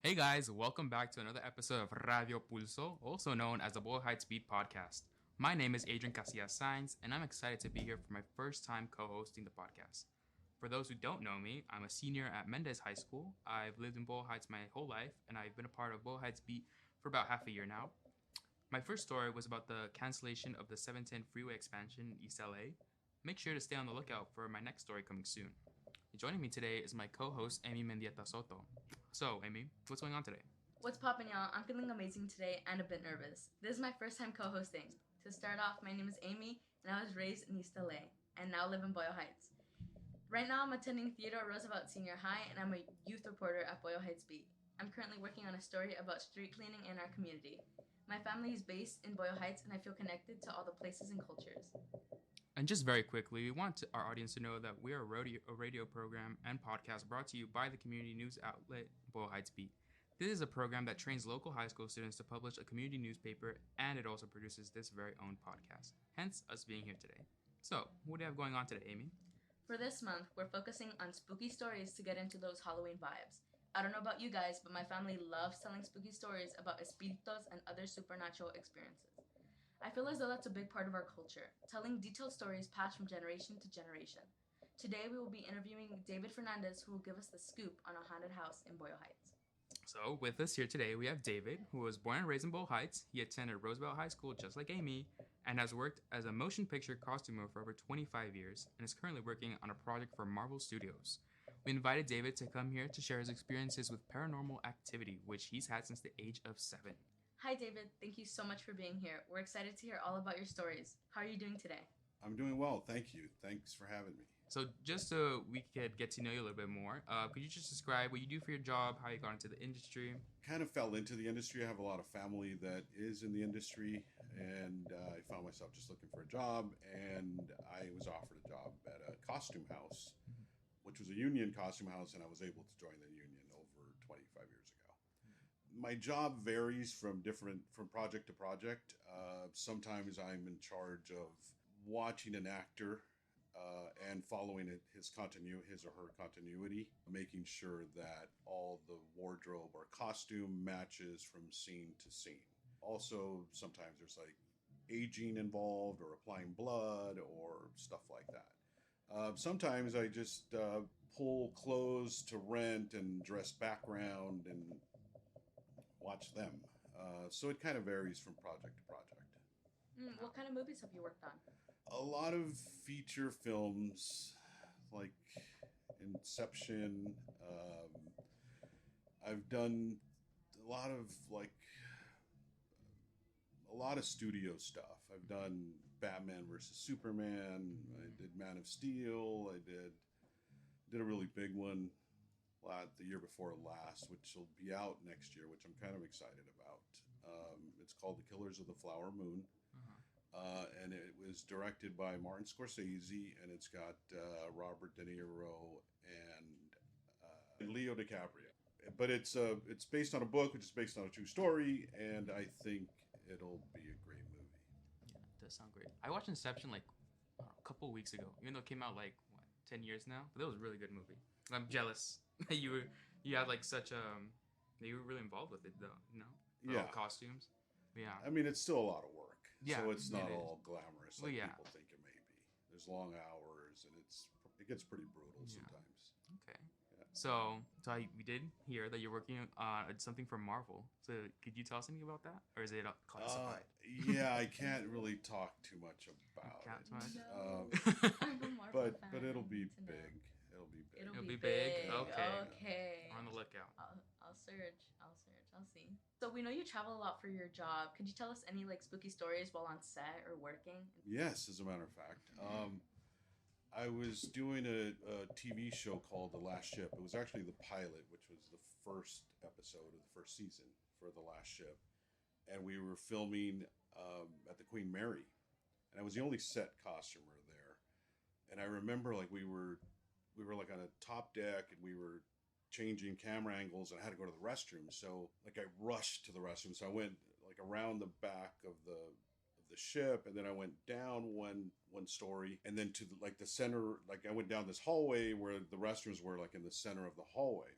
Hey guys, welcome back to another episode of Radio Pulso, also known as the Boyle Heights Beat podcast. My name is Adrian Casillas Sainz, and I'm excited to be here for my first time co-hosting the podcast. For those who don't know me, I'm a senior at Mendez High School. I've lived in Boyle Heights my whole life, and I've been a part of Boyle Heights Beat for about half a year now. My first story was about the cancellation of the 710 freeway expansion in East LA. Make sure to stay on the lookout for my next story coming soon. Joining me today is my co-host, Amy Mendieta Soto. So, Amy, what's going on today? What's poppin', y'all? I'm feeling amazing today and a bit nervous. This is my first time co-hosting. To start off, my name is Amy, and I was raised in East LA, and now live in Boyle Heights. Right now, I'm attending Theodore Roosevelt Senior High, and I'm a youth reporter at Boyle Heights Beat. I'm currently working on a story about street cleaning in our community. My family is based in Boyle Heights, and I feel connected to all the places and cultures. And just very quickly, we want our audience to know that we are a radio program and podcast brought to you by the community news outlet Boyle Heights Beat. This is a program that trains local high school students to publish a community newspaper, and it also produces this very own podcast, hence us being here today. So, what do you have going on today, Amy? For this month, we're focusing on spooky stories to get into those Halloween vibes. I don't know about you guys, but my family loves telling spooky stories about espíritus and other supernatural experiences. I feel as though that's a big part of our culture, telling detailed stories passed from generation to generation. Today we will be interviewing David Fernandez, who will give us the scoop on a haunted house in Boyle Heights. So, with us here today, we have David, who was born and raised in Boyle Heights. He attended Roosevelt High School just like Amy, and has worked as a motion picture costumer for over 25 years, and is currently working on a project for Marvel Studios. We invited David to come here to share his experiences with paranormal activity, which he's had since the age of 7. Hi David, thank you so much for being here. We're excited to hear all about your stories. How are you doing today? I'm doing well, thank you. Thanks for having me. So just so we could get to know you a little bit more, could you just describe what you do for your job, how you got into the industry? Kind of fell into the industry. I have a lot of family that is in the industry, and I found myself just looking for a job, and I was offered a job at a costume house, which was a union costume house, and I was able to join the union over 25 years ago. My job varies from project to project. Sometimes I'm in charge of watching an actor and following his or her continuity, making sure that all the wardrobe or costume matches from scene to scene. Also, sometimes there's like aging involved or applying blood or stuff like that. Sometimes I just pull clothes to rent and dress background and watch them. So it kind of varies from project to project. What kind of movies have you worked on? A lot of feature films like Inception. I've done a lot of studio stuff. I've done Batman versus Superman. I did Man of Steel. I did a really big one the year before last, which will be out next year, which I'm kind of excited about. It's called The Killers of the Flower Moon. And it was directed by Martin Scorsese, and it's got Robert De Niro and Leo DiCaprio. But it's based on a book, which is based on a true story, and I think it'll be a great movie. Yeah, it does sound great. I watched Inception a couple weeks ago, even though it came out 10 years now. But that was a really good movie. I'm jealous that you had that you were really involved with it though, Yeah. Costumes. Yeah. I mean, it's still a lot of work. Yeah, So it's not it is. all glamorous like people think it may be. There's long hours, and it gets pretty brutal sometimes. Okay. Yeah. So we did hear that you're working on something for Marvel. So could you tell us anything about that, or is it classified? Yeah, I can't really talk too much about Can't it. talk. No. I'm a Marvel fan. But it'll be to know. big. It'll be big. It'll be be big? big. Okay. We're on the lookout. I'll search. I'll see. So we know you travel a lot for your job. Could you tell us any spooky stories while on set or working? Yes, as a matter of fact. I was doing a TV show called The Last Ship. It was actually the pilot, which was the first episode of the first season for The Last Ship. And we were filming at the Queen Mary. And I was the only set costumer there. And I remember we were on a top deck, and we were changing camera angles, and I had to go to the restroom. So I rushed to the restroom. So I went around the back of the ship, and then I went down one story, and then to the center. I went down this hallway where the restrooms were in the center of the hallway.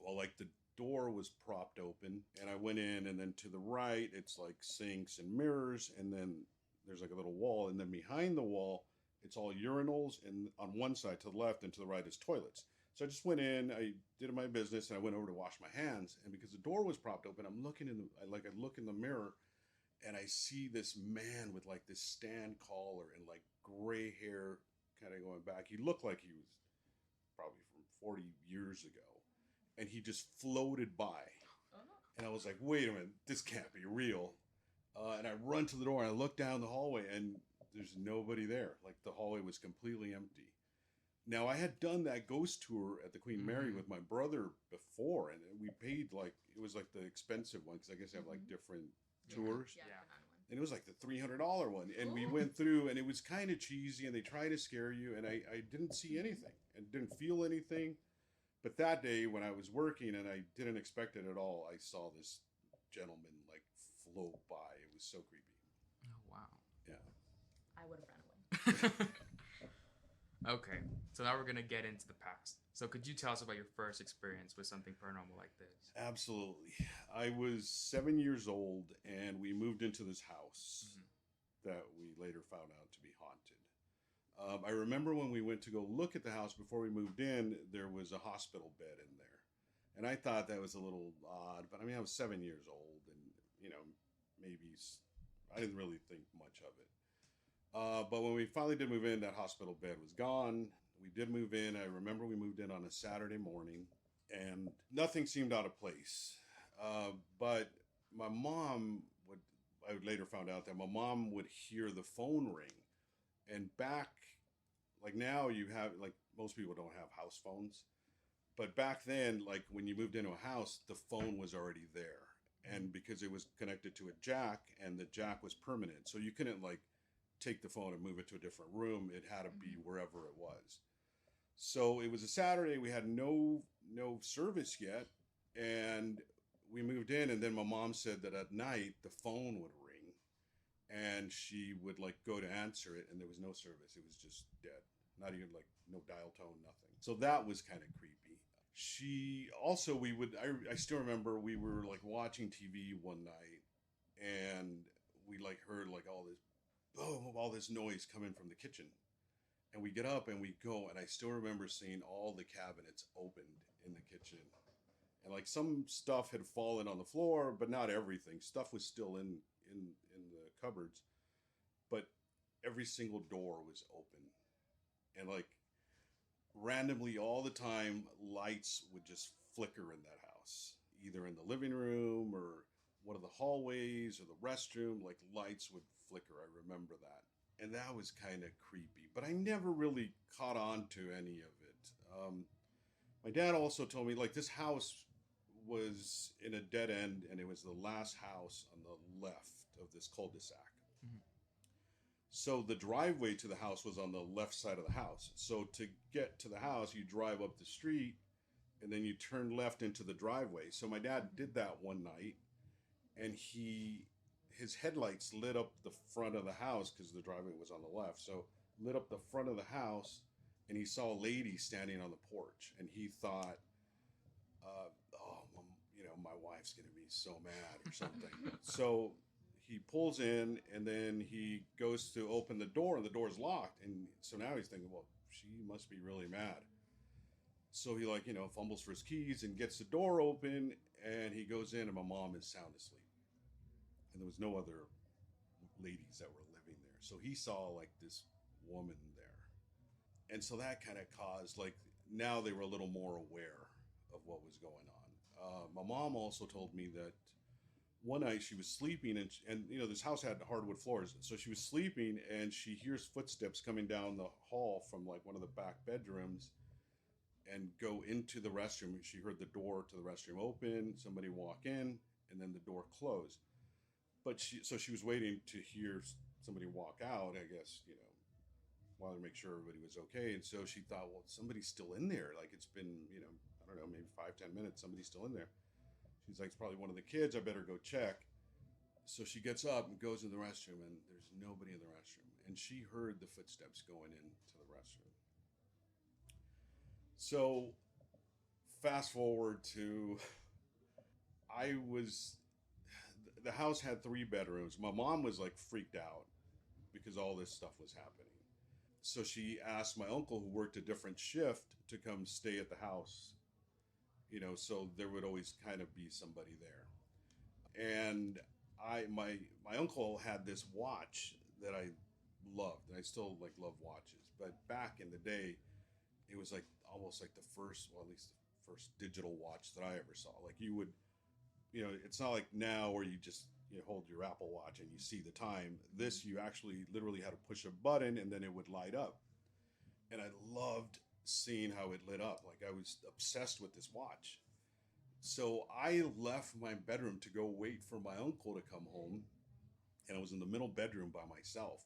Well, the door was propped open, and I went in, and then to the right, it's like sinks and mirrors, and then there's like a little wall, and then behind the wall, it's all urinals, and on one side to the left and to the right is toilets. So I just went in, I did my business, and I went over to wash my hands, and because the door was propped open, I look in the mirror, and I see this man with like this stand collar and like gray hair kind of going back. He looked like he was probably from 40 years ago. And he just floated by. And I was like, wait a minute, this can't be real. And I run to the door and I look down the hallway and there's nobody there. Like the hallway was completely empty. Now I had done that ghost tour at the Queen Mary with my brother before. And we paid like, it was like the expensive one. Because I guess they have like different tours. Yeah. And it was like the $300 one. And we went through and it was kind of cheesy and they try to scare you. And I didn't see anything and didn't feel anything. But that day when I was working and I didn't expect it at all, I saw this gentleman like float by. It was so creepy. Oh, wow. Yeah. I would have ran away. Okay, so now we're going to get into the past. So could you tell us about your first experience with something paranormal like this? Absolutely. I was 7 years old and we moved into this house that we later found out to be haunted. I remember when we went to go look at the house before we moved in, there was a hospital bed in there. And I thought that was a little odd, but I mean, I was 7 years old and, you know, maybe I didn't really think much of it. But when we finally did move in, that hospital bed was gone. We did move in. I remember we moved in on a Saturday morning and nothing seemed out of place. But my mom I would later found out that my mom would hear the phone ring. And back, like now you have, like most people don't have house phones. But back then, like when you moved into a house, the phone was already there. And because it was connected to a jack and the jack was permanent. So you couldn't like take the phone and move it to a different room. It had to be wherever it was. So it was a Saturday. We had no service yet. And we moved in and then my mom said that at night the phone would ring. And she would like go to answer it and there was no service. It was just dead. Not even like no dial tone, nothing. So that was kind of creepy. She also, I still remember we were like watching TV one night and we like heard like all this boom, all this noise coming from the kitchen. And we get up and we go and I still remember seeing all the cabinets opened in the kitchen. And like some stuff had fallen on the floor, but not everything. Stuff was still in the cupboards, but every single door was open. And like randomly all the time, lights would just flicker in that house, either in the living room or one of the hallways or the restroom, like lights would flicker. I remember that. And that was kind of creepy, but I never really caught on to any of it. My dad also told me like this house was in a dead end and it was the last house on the left of this cul-de-sac. So the driveway to the house was on the left side of the house. So to get to the house, you drive up the street and then you turn left into the driveway. So my dad did that one night and his headlights lit up the front of the house because the driveway was on the left. So lit up the front of the house and he saw a lady standing on the porch and he thought, my wife's going to be so mad or something. So he pulls in and then he goes to open the door and the door's locked. And so now he's thinking, well, she must be really mad. So he fumbles for his keys and gets the door open and he goes in and my mom is sound asleep. And there was no other ladies that were living there. So he saw like this woman there. And so that kind of caused now they were a little more aware of what was going on. My mom also told me that one night she was sleeping and this house had hardwood floors. So she was sleeping and she hears footsteps coming down the hall from like one of the back bedrooms and go into the restroom. She heard the door to the restroom open, somebody walk in, and then the door close. But she was waiting to hear somebody walk out, I guess, wanted to make sure everybody was okay. And so she thought, well, somebody's still in there. Like it's been, I don't know, maybe 5-10 minutes, somebody's still in there. She's like, it's probably one of the kids, I better go check. So she gets up and goes in the restroom and there's nobody in the restroom. And she heard the footsteps going into the restroom. So fast forward to I was, the house had 3 bedrooms. My mom was like freaked out because all this stuff was happening. So she asked my uncle, who worked a different shift, to come stay at the house, so there would always kind of be somebody there. And my uncle had this watch that I loved, and I still like love watches. But back in the day, it was like almost like the first, well, at least the first digital watch that I ever saw. Like you would, it's not like now where you just hold your Apple Watch and you see the time. This, you actually literally had to push a button and then it would light up. And I loved seeing how it lit up. Like I was obsessed with this watch. So I left my bedroom to go wait for my uncle to come home. And I was in the middle bedroom by myself.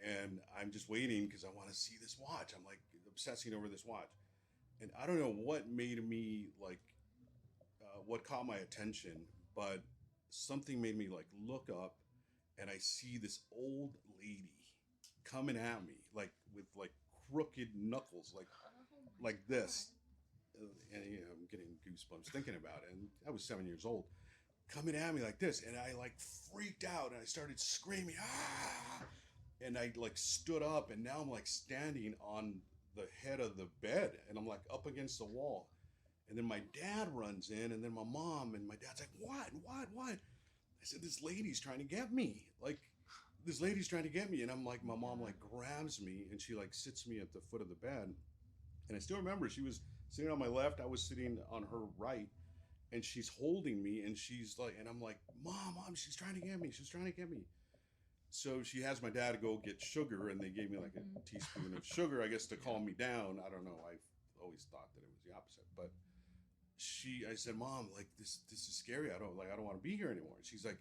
And I'm just waiting because I want to see this watch. I'm like obsessing over this watch. And I don't know what made me like, what caught my attention, but something made me like look up, and I see this old lady coming at me like with like crooked knuckles, like this. And I'm getting goosebumps thinking about it. And I was 7 years old, coming at me like this, and I like freaked out and I started screaming, ah! And I like stood up, and now I'm like standing on the head of the bed, and I'm like up against the wall. And then my dad runs in, and then my mom, and my dad's like, what? I said, this lady's trying to get me. Like, this lady's trying to get me. And I'm like, my mom like grabs me, and she like sits me at the foot of the bed. And I still remember she was sitting on my left. I was sitting on her right, and she's holding me, and she's like, and I'm like, mom, she's trying to get me. She's trying to get me. So she has my dad go get sugar, and they gave me like a teaspoon of sugar, I guess, to calm me down. I don't know. I've always thought that it was the opposite, but I said, Mom, like this is scary. I don't want to be here anymore. She's like,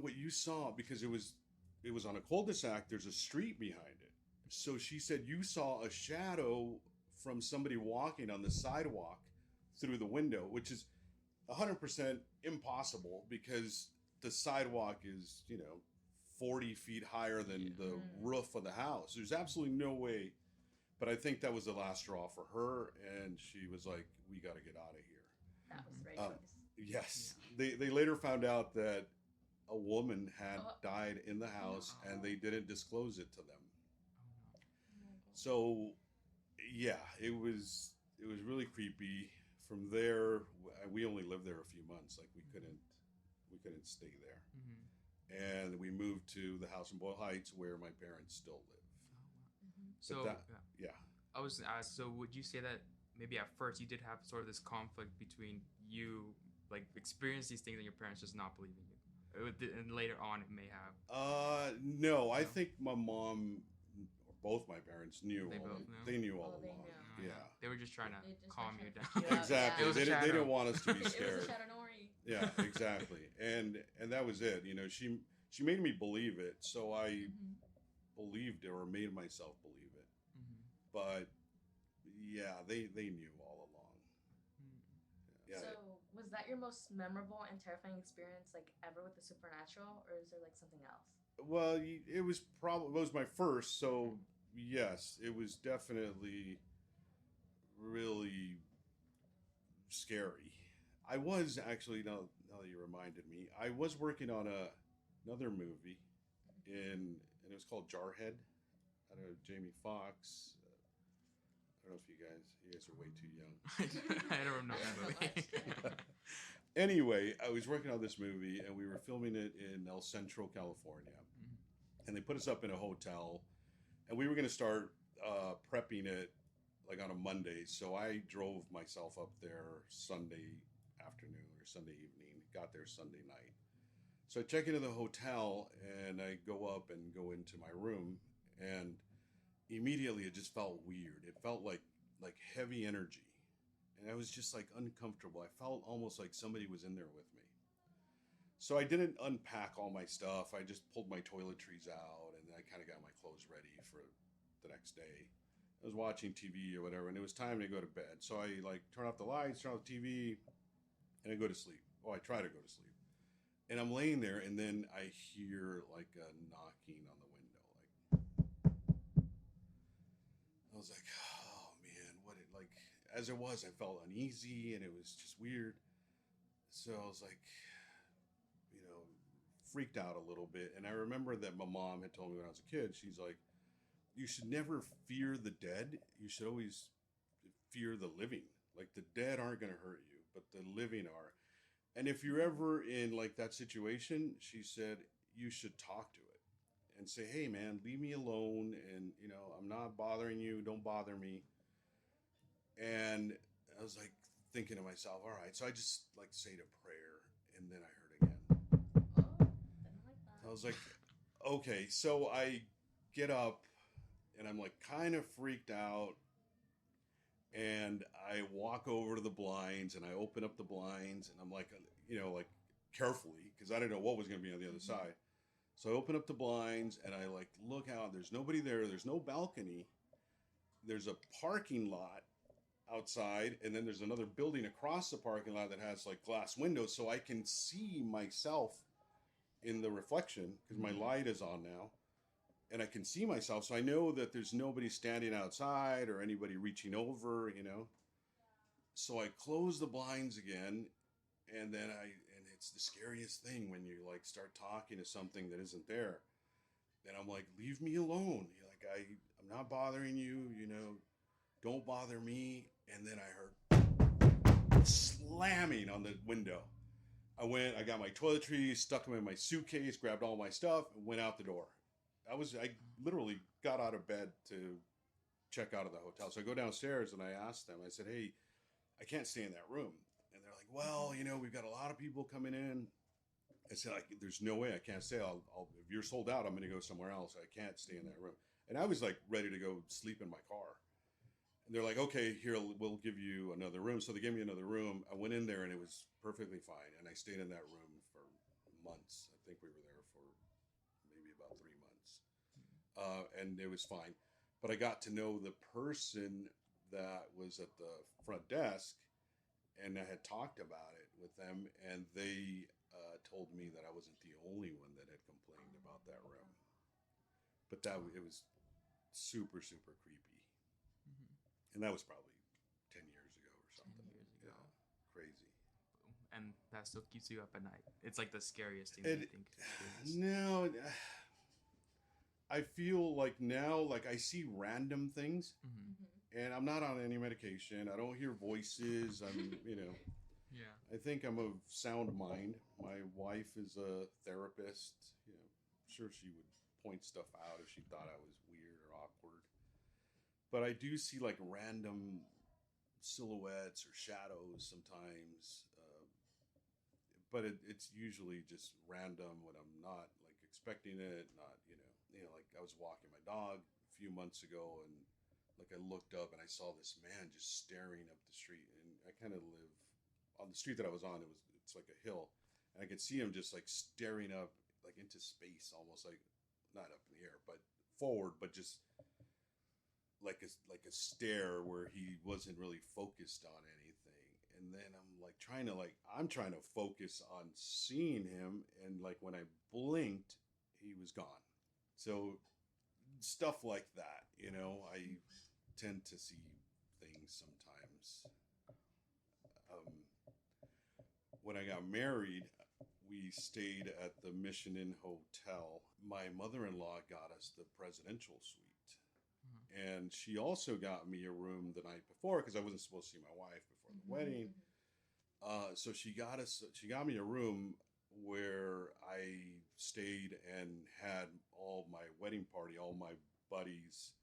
what you saw, because it was on a cul-de-sac. There's a street behind it. So she said, you saw a shadow from somebody walking on the sidewalk through the window, which is 100% impossible because the sidewalk is, 40 feet higher than the roof of the house. There's absolutely no way. But I think that was the last straw for her, and she was like, we got to get out of here. That was the right choice. Yes. They later found out that a woman had died in the house, and they didn't disclose it to them. So, yeah, it was really creepy. From there, we only lived there a few months. Like, we couldn't stay there. Mm-hmm. And we moved to the house in Boyle Heights where my parents still live. So, I was asked, so would you say that maybe at first you did have sort of this conflict between you, like, experience these things and your parents just not believing you? And later on it may have. No, I think my mom, or both my parents knew. They knew all along. Yeah. They were just trying to calm you down. Yeah, exactly. They didn't want us to be scared. It was a shadow, don't worry. Yeah, exactly. And that was it. She made me believe it, so I believed it, or made myself believe it. Mm-hmm. But yeah, they knew all along. Yeah. So was that your most memorable and terrifying experience, like, ever with the supernatural, or is there like something else? Well, it was my first, so yes, it was definitely really scary. I was actually, now that you reminded me, I was working on another movie, and it was called Jarhead. I don't know, Jamie Foxx. I don't know if you guys are way too young. I don't know that movie. Anyway, I was working on this movie, and we were filming it in El Centro, California. Mm-hmm. And they put us up in a hotel, and we were going to start prepping it like on a Monday. So I drove myself up there Sunday afternoon or Sunday evening, got there Sunday night. So I check into the hotel, and I go up and go into my room, and immediately it just felt weird. It felt like heavy energy. And I was just like uncomfortable. I felt almost like somebody was in there with me. So I didn't unpack all my stuff. I just pulled my toiletries out, and I kind of got my clothes ready for the next day. I was watching TV or whatever, and it was time to go to bed. So I like turn off the lights, turn off the TV, and I go to sleep. I try to go to sleep. And I'm laying there, and then I hear like a knocking on the window. Like, I was like, oh man, as it was, I felt uneasy, and it was just weird. So I was like, you know, freaked out a little bit. And I remember that my mom had told me when I was a kid, she's like, you should never fear the dead. You should always fear the living. Like the dead aren't going to hurt you, but the living are. And if you're ever in like that situation, she said, you should talk to it and say, hey man, leave me alone. And, you know, I'm not bothering you. Don't bother me. And I was like thinking to myself, all right. So I just like say a prayer, and then I heard again. Oh, didn't like that. I was like, okay. So I get up and I'm like kind of freaked out. And I walk over to the blinds and I open up the blinds and I'm like, you know, like carefully, because I didn't know what was going to be on the other side. So I open up the blinds and I like look out. There's nobody there. There's no balcony. There's a parking lot outside. And then there's another building across the parking lot that has like glass windows. So I can see myself in the reflection because my light is on now. And I can see myself, so I know that there's nobody standing outside or anybody reaching over, you know. So I close the blinds again, and it's the scariest thing when you like start talking to something that isn't there. And I'm like, leave me alone. Like I'm not bothering you, you know. Don't bother me. And then I heard slamming on the window. I got my toiletries, stuck them in my suitcase, grabbed all my stuff, and went out the door. I literally got out of bed to check out of the hotel. So I go downstairs and I asked them, I said, hey, I can't stay in that room. And they're like, well, you know, we've got a lot of people coming in. I said, there's no way I can't stay. If you're sold out, I'm going to go somewhere else. I can't stay in that room. And I was like ready to go sleep in my car. And they're like, okay, here, we'll give you another room. So they gave me another room. I went in there and it was perfectly fine. And I stayed in that room for months. I think we were there for maybe about 3 months. And it was fine. But I got to know the person that was at the front desk, and I had talked about it with them, and they told me that I wasn't the only one that had complained about that room. But it was super, super creepy. And that was probably 10 years ago or something. 10 years ago. Yeah, crazy. And that still keeps you up at night. It's like the scariest thing that you think. No, I feel like now, like I see random things, and I'm not on any medication. I don't hear voices. I'm, you know, Yeah. I think I'm of sound mind. My wife is a therapist. You know, I'm sure she would point stuff out if she thought I was weird or awkward. But I do see like random silhouettes or shadows sometimes. But it's usually just random when I'm not like expecting it. Not, like I was walking my dog a few months ago, and like I looked up and I saw this man just staring up the street. And I kind of live on the street that I was on. It's like a hill, and I could see him just like staring up like into space, almost like not up in the air, but forward, but just like a stare where he wasn't really focused on anything. And then I'm trying to focus on seeing him, and like when I blinked, he was gone. So stuff like that, I tend to see things sometimes. When I got married, we stayed at the Mission Inn Hotel. My mother-in-law got us the presidential suite. And she also got me a room the night before, because I wasn't supposed to see my wife before the wedding. So she got me a room where I stayed and had all my wedding party, all my buddies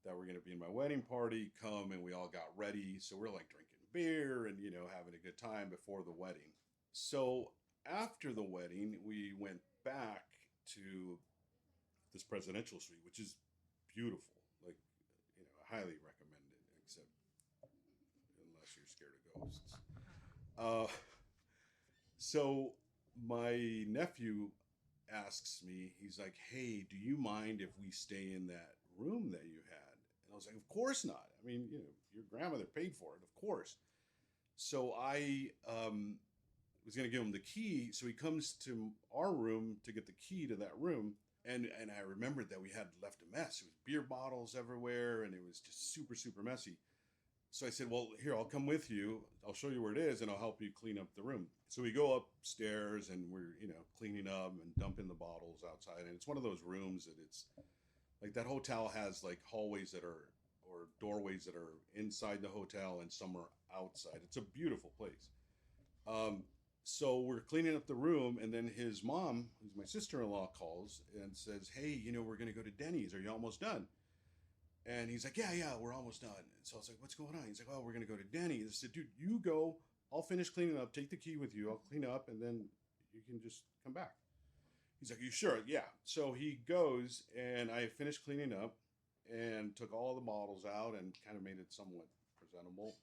that were going to be in my wedding party come, and we all got ready. So we're like drinking beer and, having a good time before the wedding. So after the wedding, we went back to this presidential suite, which is beautiful. Like, I highly recommend it, except unless you're scared of ghosts. So my nephew asks me, he's like, hey, do you mind if we stay in that room that you had? And I was like, of course not. I mean, your grandmother paid for it, of course. So I was going to give him the key. So he comes to our room to get the key to that room. And I remembered that we had left a mess. It was beer bottles everywhere, and it was just super, super messy. So I said, well, here, I'll come with you. I'll show you where it is, and I'll help you clean up the room. So we go upstairs, and we're, cleaning up and dumping the bottles outside. And it's one of those rooms that it's like that hotel has like hallways that are, or doorways that are inside the hotel and some are outside. It's a beautiful place. So we're cleaning up the room, and then his mom, who's my sister-in-law, calls and says, hey, we're going to go to Denny's. Are you almost done? And he's like, yeah, we're almost done. And so I was like, what's going on? He's like, oh, we're going to go to Denny's. I said, dude, you go. I'll finish cleaning up. Take the key with you. I'll clean up, and then you can just come back. He's like, you sure? Yeah. So he goes, and I finished cleaning up and took all the bottles out and kind of made it somewhat presentable.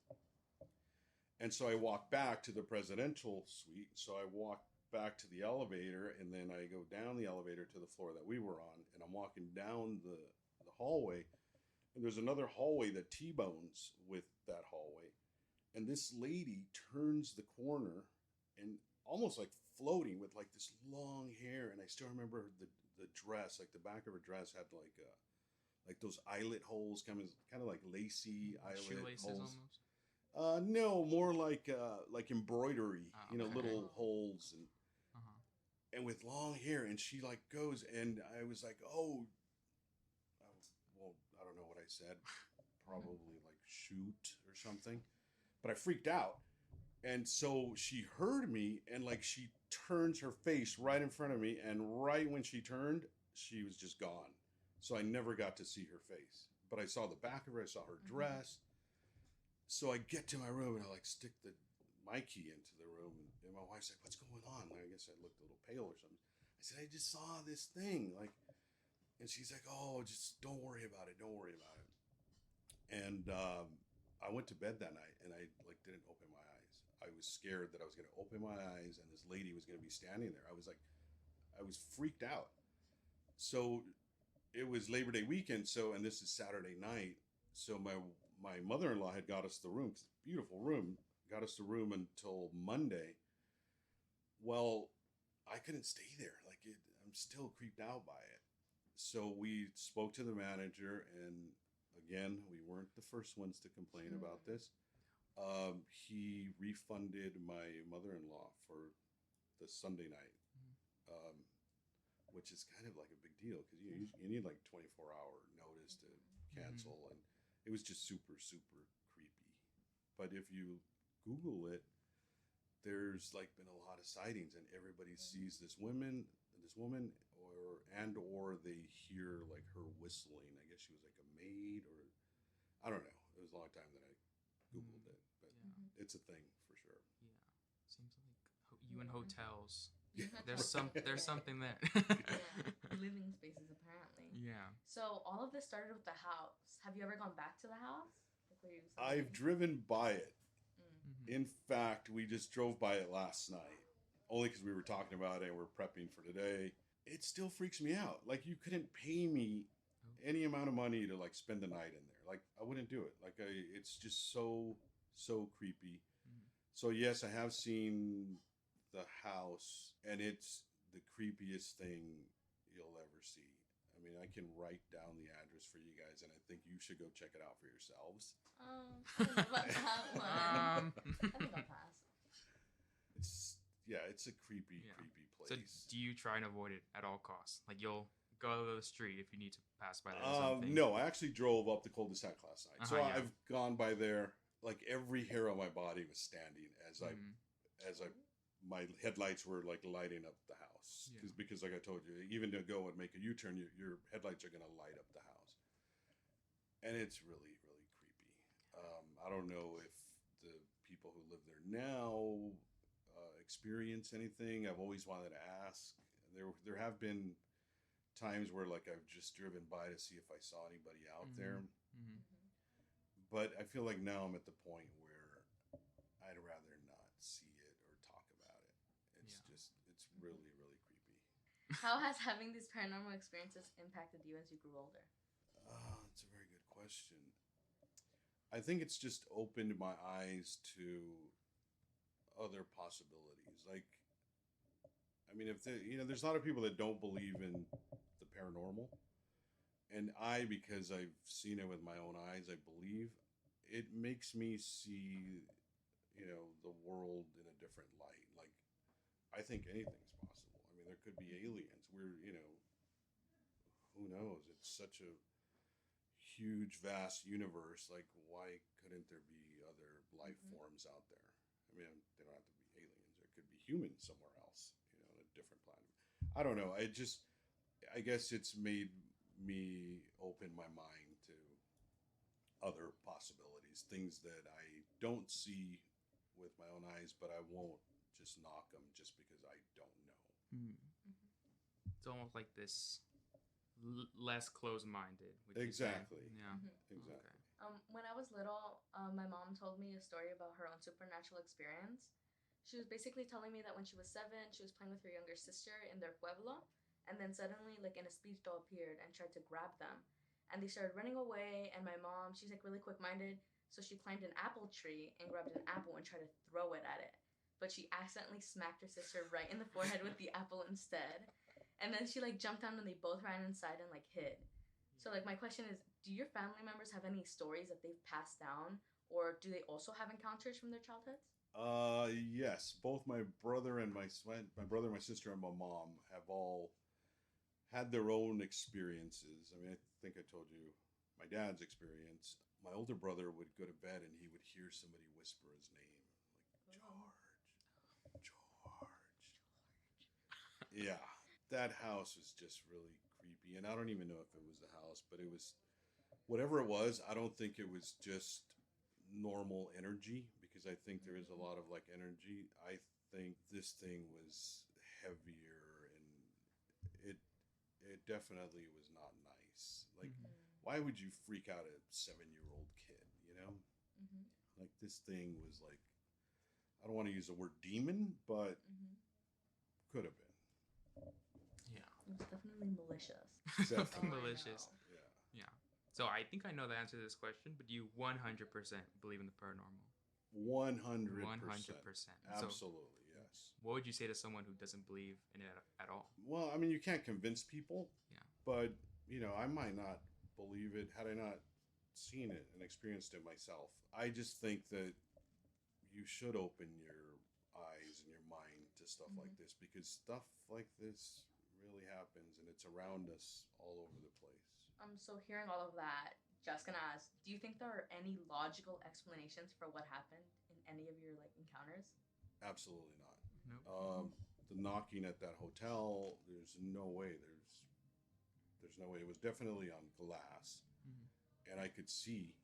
And so I walked back to the presidential suite. So I walked back to the elevator, and then I go down the elevator to the floor that we were on, and I'm walking down the hallway. And there's another hallway that T-bones with that hallway. And this lady turns the corner and almost like floating with like this long hair. And I still remember the dress, like the back of her dress had like those eyelet holes, kind of like lacy eyelet Shoelaces holes. Almost? No, more like embroidery, Okay. little holes Uh-huh. and with long hair. And she like goes, and I was like, oh, well, I don't know what I said. Probably like shoot or something. But I freaked out. And so she heard me, and like she turns her face right in front of me. And right when she turned, she was just gone. So I never got to see her face. But I saw the back of her. I saw her dress. So I get to my room, and I like stick my key into the room. And my wife's like, what's going on? And I guess I looked a little pale or something. I said, I just saw this thing. And she's like, oh, just don't worry about it. Don't worry about it. And I went to bed that night, and I like didn't open my eyes. I was scared that I was going to open my eyes and this lady was going to be standing there. I was freaked out. So it was Labor Day weekend. So, and this is Saturday night. So my mother-in-law had got us the room, beautiful room, got us the room until Monday. Well, I couldn't stay there. I'm still creeped out by it. So we spoke to the manager, and again, we weren't the first ones to complain about this. He refunded my mother-in-law for the Sunday night, which is kind of like a big deal because you need like 24-hour notice to cancel, and it was just super, super creepy. But if you Google it, there's like been a lot of sightings, and everybody sees this woman, or they hear like her whistling. I guess she was like a maid, or I don't know. It was a long time that I Googled it, but it's a thing for sure. Yeah, seems like you in hotels. Yeah. There's something there. Living spaces apparently. Yeah. So all of this started with the house. Have you ever gone back to the house? I've driven by it. Mm-hmm. In fact, we just drove by it last night, only because we were talking about it and we're prepping for today. It still freaks me out. Like, you couldn't pay me any amount of money to like spend the night in there. Like, I wouldn't do it. It's just so creepy. So yes, I have seen the house, and it's the creepiest thing you'll ever see. I mean, I can write down the address for you guys, and I think you should go check it out for yourselves. I don't know about that one. I think I'll pass. It's a creepy place. So do you try and avoid it at all costs? Like, you'll go to the street if you need to pass by there or something? No, I actually drove up the cul-de-sac last night. So I've gone by there. Like, every hair on my body was standing as my headlights were like lighting up the house. Because like I told you, even to go and make a U-turn, your headlights are going to light up the house. And it's really, really creepy. I don't know if the people who live there now experience anything. I've always wanted to ask. There have been times where like I've just driven by to see if I saw anybody out there. But I feel like now I'm at the point where I'd rather not see it or talk about it. It's really, really creepy. How has having these paranormal experiences impacted you as you grew older? That's a very good question. I think it's just opened my eyes to other possibilities. Like, I mean, there's a lot of people that don't believe in the paranormal. And because I've seen it with my own eyes, I believe it makes me see, the world in a different light. Like, I think anything's possible. I mean, there could be aliens. Who knows? It's such a huge, vast universe. Like, why couldn't there be other life forms out there? I mean, they don't have to be aliens. There could be humans somewhere else, on a different planet. I don't know. I guess it's made me open my mind to other possibilities, things that I don't see with my own eyes, but I won't just knock them just because I don't know. It's almost like this less closed-minded. Exactly. Yeah. Exactly. Okay. When I was little, my mom told me a story about her own supernatural experience. She was basically telling me that when she was 7, she was playing with her younger sister in their pueblo, and then suddenly, like, an espíritu appeared and tried to grab them. And they started running away, and my mom, she's, like, really quick-minded, so she climbed an apple tree and grabbed an apple and tried to throw it at it. But she accidentally smacked her sister right in the forehead with the apple instead. And then she, like, jumped down, and they both ran inside and, like, hid. So, like, my question is, do your family members have any stories that they've passed down, or do they also have encounters from their childhoods? Yes. Both my brother and my sister and my mom have all had their own experiences. I mean, I think I told you my dad's experience. My older brother would go to bed and he would hear somebody whisper his name, like George. Yeah, that house was just really creepy, and I don't even know if it was the house, but it was whatever it was. I don't think it was just normal energy, because I think there is a lot of like energy. I think this thing was heavier, and it definitely was not nice. Like, why would you freak out a 7-year-old kid? Like, this thing was like, I don't want to use the word demon, but could have been. Yeah. It was definitely malicious. Something Oh, I malicious. know. Yeah. So I think I know the answer to this question, but do you 100% believe in the paranormal? 100%. 100%. Absolutely, yes. What would you say to someone who doesn't believe in it at all? Well, I mean, you can't convince people. Yeah. But, I might not believe it had I not seen it and experienced it myself. I just think that you should open your eyes and your mind to stuff like this, because stuff like this really happens, and it's around us all over the place. So hearing all of that, just gonna ask, do you think there are any logical explanations for what happened in any of your, like, encounters? Absolutely not. Nope. The knocking at that hotel, there's no way. There's no way. It was definitely on glass, and I could see,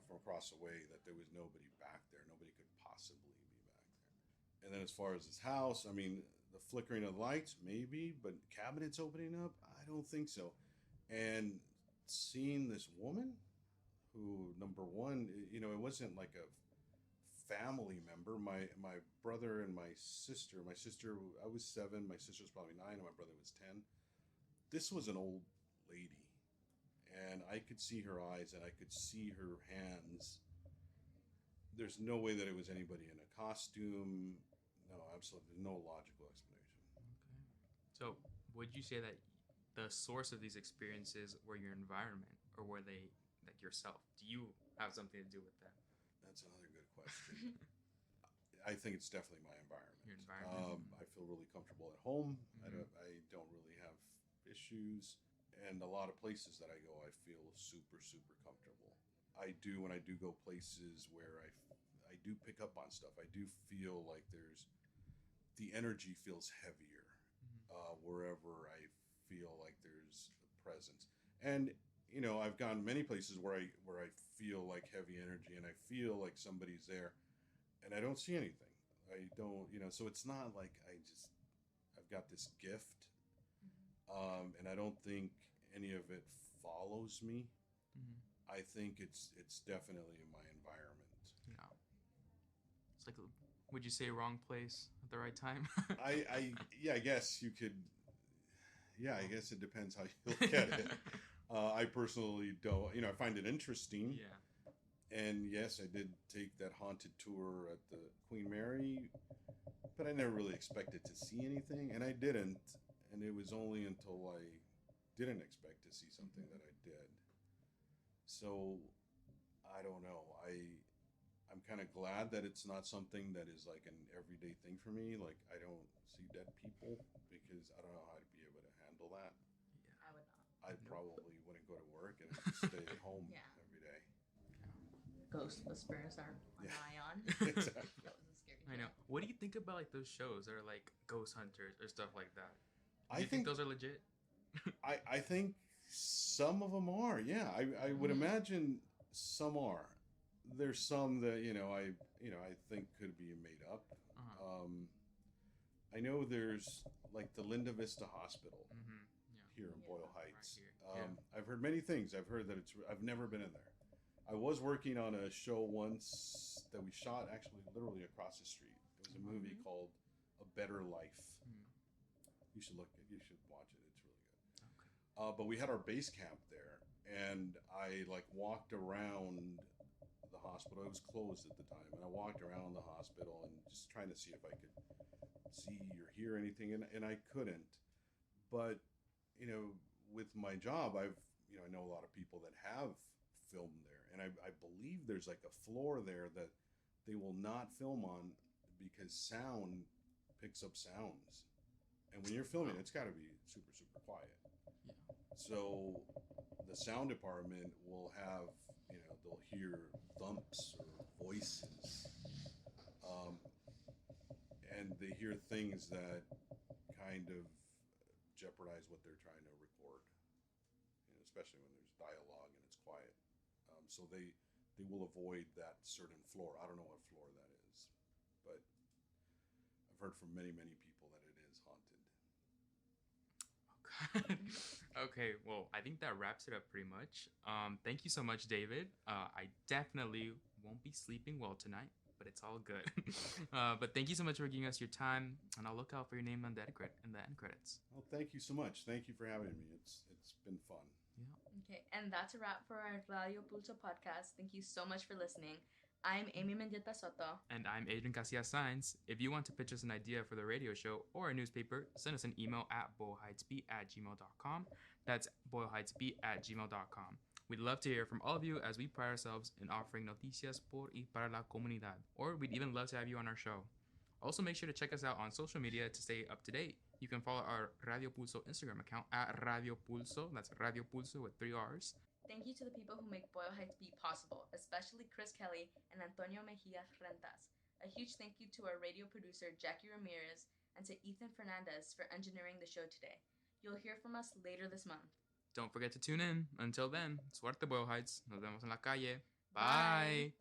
from across the way, that there was nobody back there. Nobody could possibly be back there. And then as far as this house, I mean, the flickering of lights, maybe, but cabinets opening up, I don't think so. And seeing this woman who, number one, it wasn't like a family member. My brother and my sister, I was 7, my sister was probably 9, and my brother was 10. This was an old lady, and I could see her eyes and I could see her hands. There's no way that it was anybody in a costume. No, absolutely no logical explanation. Okay. So would you say that the source of these experiences were your environment, or were they like yourself? Do you have something to do with that? That's another good question. I think it's definitely my environment. Your environment. I feel really comfortable at home. I don't really have issues, and a lot of places that I go, I feel super, super comfortable. When I do go places where I do pick up on stuff. I do feel like the energy feels heavier wherever I feel like there's a presence. And I've gone many places where I feel like heavy energy, and I feel like somebody's there, and I don't see anything. I don't, so it's not like I've got this gift, and I don't think any of it follows me. I think it's definitely in my environment. Yeah. It's like, would you say wrong place at the right time? I guess you could. Yeah, I guess it depends how you look at it. I personally don't. I find it interesting. Yeah. And yes, I did take that haunted tour at the Queen Mary, but I never really expected to see anything, and I didn't. And it was only until I didn't expect to see something that I did. So I don't know. I'm kind of glad that it's not something that is like an everyday thing for me. Like I don't see dead people because I don't know how to be able to handle that. I would not. I Nope. probably wouldn't go to work and I'd just stay at home Yeah. every day. Ghost whispers are on Yeah. eye on. Exactly. That was a scary I know. feeling. What do you think about like those shows that are like ghost hunters or stuff like that? Do I you think think those are legit? I think some of them are. Yeah, I would Mhm. imagine some are. There's some that I think could be made up. Uh-huh. I know there's like the Linda Vista Hospital Mm-hmm. here in Yeah. Boyle Right Heights. here. Yeah. I've heard many things. I've heard that I've never been in there. I was working on a show once that we shot actually literally across the street. It was a movie Mhm. called A Better Life. Mm. You should you should watch it. It's really good. Okay. But we had our base camp there, and I like walked around the hospital. It was closed at the time, and I walked around the hospital and just trying to see if I could see or hear anything, and I couldn't. But with my job, I know a lot of people that have filmed there, and I believe there's like a floor there that they will not film on because sound picks up sounds, and when you're filming, it's got to be super super quiet. Yeah. So the sound department will have, they'll hear thumps or voices, um, and they hear things that kind of jeopardize what they're trying to record, especially when there's dialogue and it's quiet. So they will avoid that certain floor. I don't know what floor that is, but I've heard from many many people that it is haunted. Okay. Okay, well, I think that wraps it up pretty much. Thank you so much, David. I definitely won't be sleeping well tonight, but it's all good. But thank you so much for giving us your time, and I'll look out for your name on the end credits. Well, thank you so much. Thank you for having me. It's been fun. Yeah. Okay, and that's a wrap for our Radio Pulso podcast. Thank you so much for listening. I'm Amy Mendieta Soto. And I'm Adrian Casillas Sainz. If you want to pitch us an idea for the radio show or a newspaper, send us an email at boyleheightsbeat@gmail.com. That's boyleheightsbeat@gmail.com. We'd love to hear from all of you as we pride ourselves in offering noticias por y para la comunidad. Or we'd even love to have you on our show. Also, make sure to check us out on social media to stay up to date. You can follow our Radio Pulso Instagram account at Radio Pulso. That's Radio Pulso with 3 R's. Thank you to the people who make Boyle Heights Beat possible, especially Chris Kelly and Antonio Mejia Rentas. A huge thank you to our radio producer, Jackie Ramirez, and to Ethan Fernandez for engineering the show today. You'll hear from us later this month. Don't forget to tune in. Until then, suerte Boyle Heights. Nos vemos en la calle. Bye. Bye.